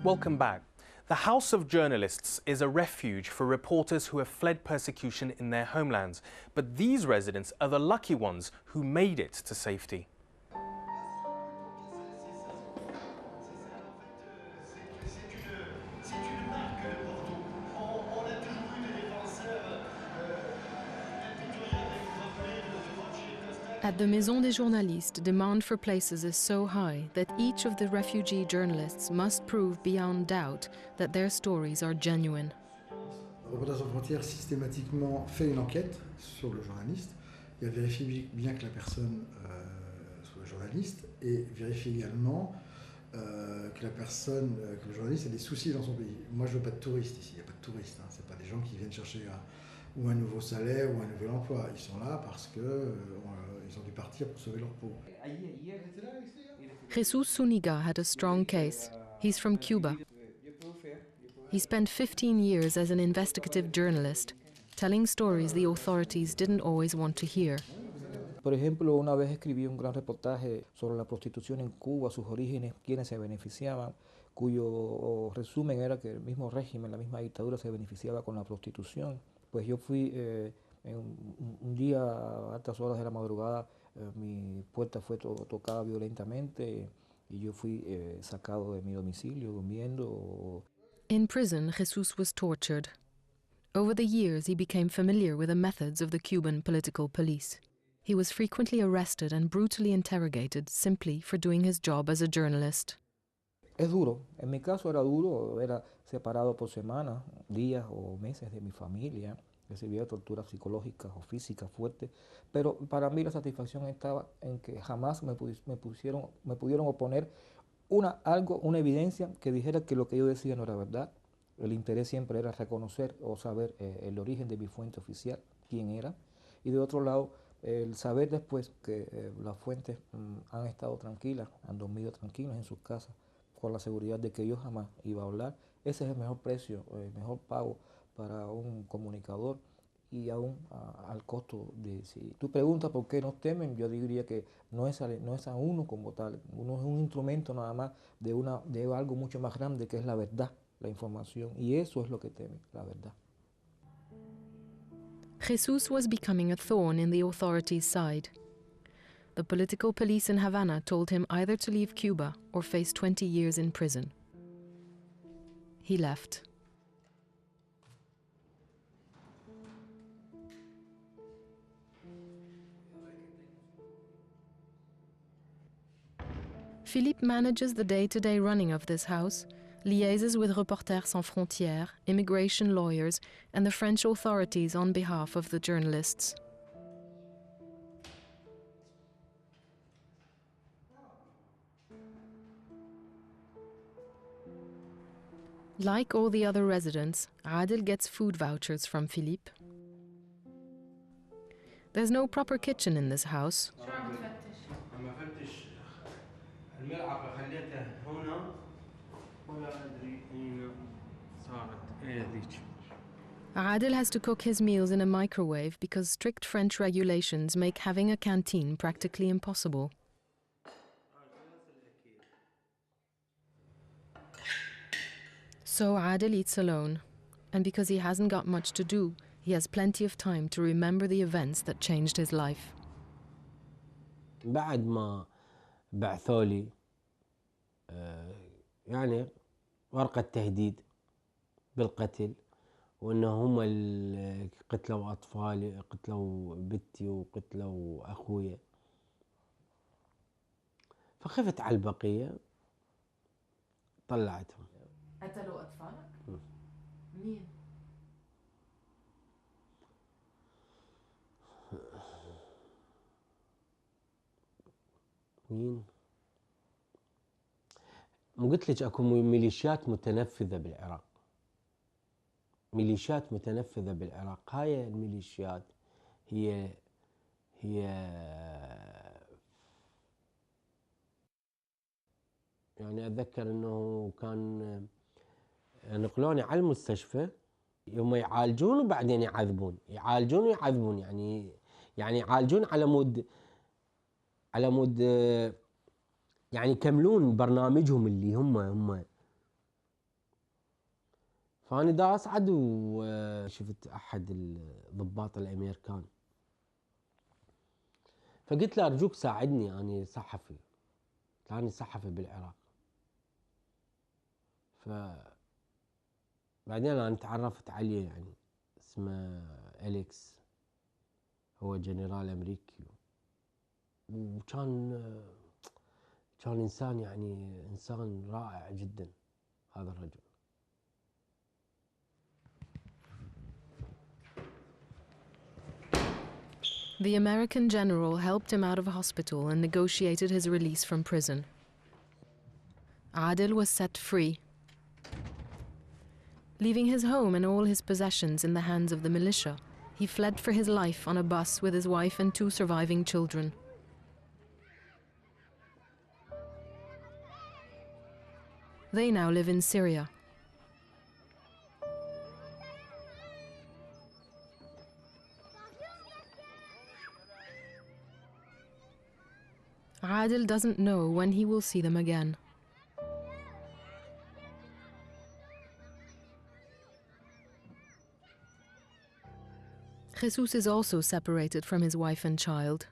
Welcome back. The House of Journalists is a refuge for reporters who have fled persecution in their homelands. But these residents are the lucky ones who made it to safety. At the Maison des Journalistes, demand for places is so high that each of the refugee journalists must prove beyond doubt that their stories are genuine. Reporters sans frontières systématiquement fait une enquête sur le journaliste. Il vérifie bien que la personne soit journaliste et vérifie également que la personne, que le journaliste a des soucis dans son pays. Moi, je veux pas de touristes ici. Il n'y a pas de touristes. C'est pas des gens qui viennent chercher ou un nouveau salaire ou un nouvel emploi. Ils sont là parce que ils ont dû partir pour sauver leur peau. Jesus Zuniga had a strong case. He's from Cuba. He spent 15 years as an investigative journalist, telling stories the authorities didn't always want to hear. Por ejemplo, una vez escribí un gran reportaje sobre la prostitución en Cuba, sus orígenes, quiénes se beneficiaban, cuyo resumen era que el mismo régimen, la misma dictadura se beneficiaba con la prostitución. Pues yo fui en un día a altas horas de la madrugada, mi puerta fue tocada violentamente y yo fui sacado de mi domicilio durmiendo. In prison, Jesus was tortured. Over the years, he became familiar with the methods of the Cuban political police. He was frequently arrested and brutally interrogated simply for doing his job as a journalist. Es duro. En mi caso era duro, era separado por semanas, días o meses de mi familia. Recibía torturas psicológicas o físicas fuertes, pero para mí la satisfacción estaba en que jamás me pudieron oponer una evidencia que dijera que lo que yo decía no era verdad. El interés siempre era reconocer o saber el origen de mi fuente oficial, quién era, y de otro lado, el saber después que las fuentes han estado tranquilas, han dormido tranquilas en sus casas, con la seguridad de que yo jamás iba a hablar. Ese es el mejor precio, el mejor pago para un comunicador y aún al costo de... Si tú preguntas por qué nos temen, yo diría que no es a uno como tal, uno es un instrumento nada más de algo mucho más grande que es la verdad, la información, y eso es lo que temen, la verdad. Jesus was becoming a thorn in the authorities' side. The political police in Havana told him either to leave Cuba or face 20 years in prison. He left. Philippe manages the day-to-day running of this house, liaises with Reporters sans frontières, immigration lawyers, and the French authorities on behalf of the journalists. Like all the other residents, Adel gets food vouchers from Philippe. There's no proper kitchen in this house. Adel has to cook his meals in a microwave because strict French regulations make having a canteen practically impossible. So Adel eats alone, and because he hasn't got much to do, he has plenty of time to remember the events that changed his life. بعد ما بعثولي يعني ورقة تهديد بالقتل، وإنه هم اللي قتلوا أطفالي، قتلوا بنتي وقتلوا أخويا، فخفت على البقية طلعتهم. قتلوا أطفالك؟ مين؟ مين؟ قلت لك اكو ميليشيات متنفذة بالعراق. ميليشيات متنفذة بالعراق، هاي الميليشيات هي يعني اتذكر انه كان نقلوني على المستشفى، يوم يعالجون وبعدين يعذبون، يعالجون ويعذبون، يعني يعالجون على مود يعني يكملون برنامجهم اللي هم فأنا دا أصعد وشفت أحد الضباط الأمريكان، فقلت له أرجوك ساعدني، أنا صحفي، أنا صحفي بالعراق. فبعدين أنا تعرفت عليه، يعني اسمه أليكس، هو جنرال أمريكي، وكان إنسان، يعني إنسان رائع جدا هذا الرجل. The American general helped him out of hospital and negotiated his release from prison. Adil was set free. Leaving his home and all his possessions in the hands of the militia, he fled for his life on a bus with his wife and 2 surviving children. They now live in Syria. Adil doesn't know when he will see them again. Jesus is also separated from his wife and child.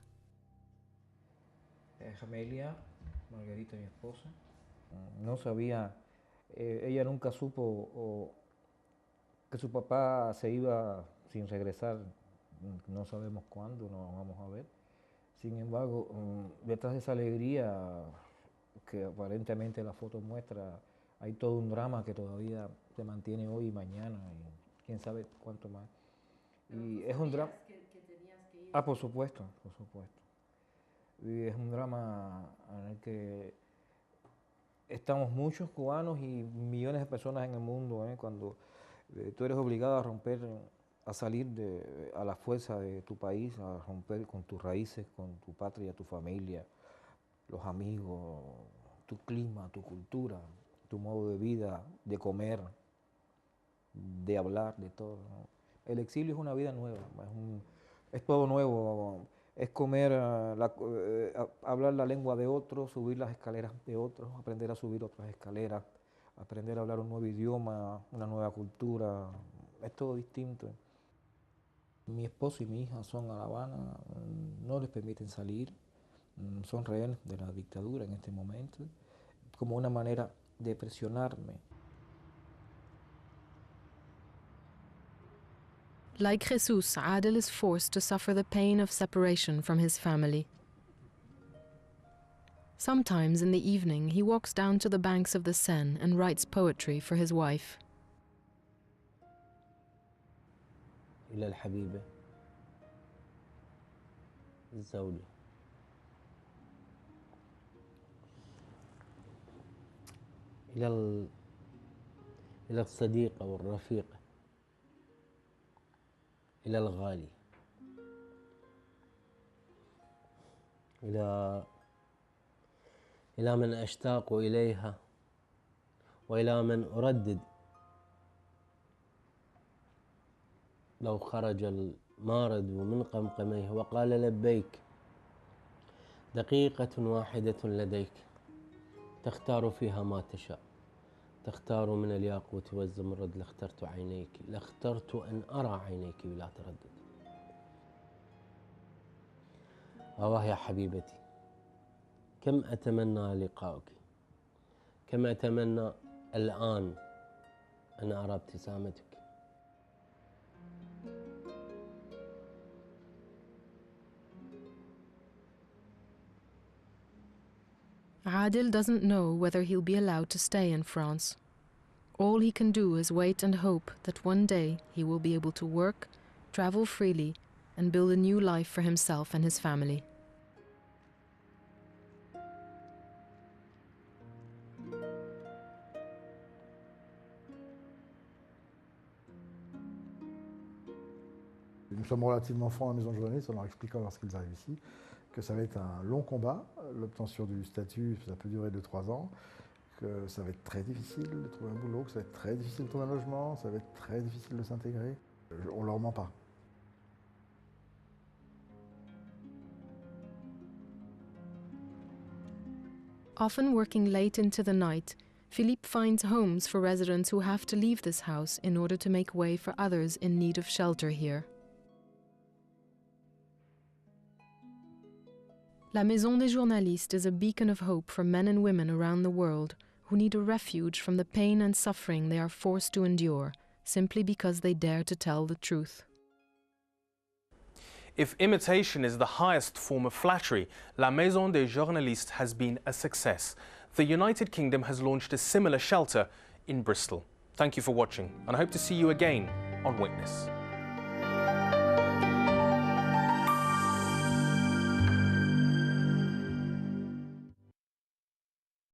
Amelia, Margarita, mi esposa, no sabía, ella nunca supo que su papá se iba sin regresar, no sabemos cuándo nos vamos a ver. Sin embargo, detrás de esa alegría que aparentemente la foto muestra, hay todo un drama que todavía se mantiene hoy y mañana, y quién sabe cuánto más. Y es un drama. Ah, por supuesto, por supuesto. Y es un drama en el que estamos muchos cubanos y millones de personas en el mundo, cuando tú eres obligado a romper, a salir a la fuerza de tu país, a romper con tus raíces, con tu patria, tu familia, los amigos, tu clima, tu cultura, tu modo de vida, de comer, de hablar, de todo, ¿no? El exilio es una vida nueva, es todo nuevo, es comer, hablar la lengua de otros, subir las escaleras de otros, aprender a subir otras escaleras, aprender a hablar un nuevo idioma, una nueva cultura, es todo distinto. Mi esposo y mi hija son a La Habana, no les permiten salir, son rehenes de la dictadura en este momento, como una manera de presionarme. Like Jesus, Adil is forced to suffer the pain of separation from his family. Sometimes in the evening, he walks down to the banks of the Seine and writes poetry for his wife. إلى الحبيبة الزوجة، إلى الصديقة والرفيقة، إلى الغالي، إلى من أشتاق إليها، وإلى من أردد لو خرج المارد من قمقميه وقال لبيك، دقيقة واحدة لديك تختار فيها ما تشاء، تختار من الياقوت والزمرد، لاخترت عينيك، لاخترت أن أرى عينيك بلا تردد. آه يا حبيبتي، كم أتمنى لقاؤك، كم أتمنى الآن أن أرى ابتسامتك. Adil doesn't know whether he'll be allowed to stay in France. All he can do is wait and hope that one day he will be able to work, travel freely, and build a new life for himself and his family. Nous sommes relativement francs à la maison de journaliste en leur expliquant lorsqu'ils arrivent ici que ça va être un long combat, l'obtention du statut, ça peut durer 2-3 ans, que ça va être très difficile de trouver un boulot, que ça va être très difficile de trouver un logement, ça va être très difficile de s'intégrer. On leur ment pas. Often working late into the night, Philippe finds homes for residents who have to leave this house in order to make way for others in need of shelter here. La Maison des Journalistes is a beacon of hope for men and women around the world who need a refuge from the pain and suffering they are forced to endure simply because they dare to tell the truth. If imitation is the highest form of flattery, La Maison des Journalistes has been a success. The United Kingdom has launched a similar shelter in Bristol. Thank you for watching, and I hope to see you again on Witness.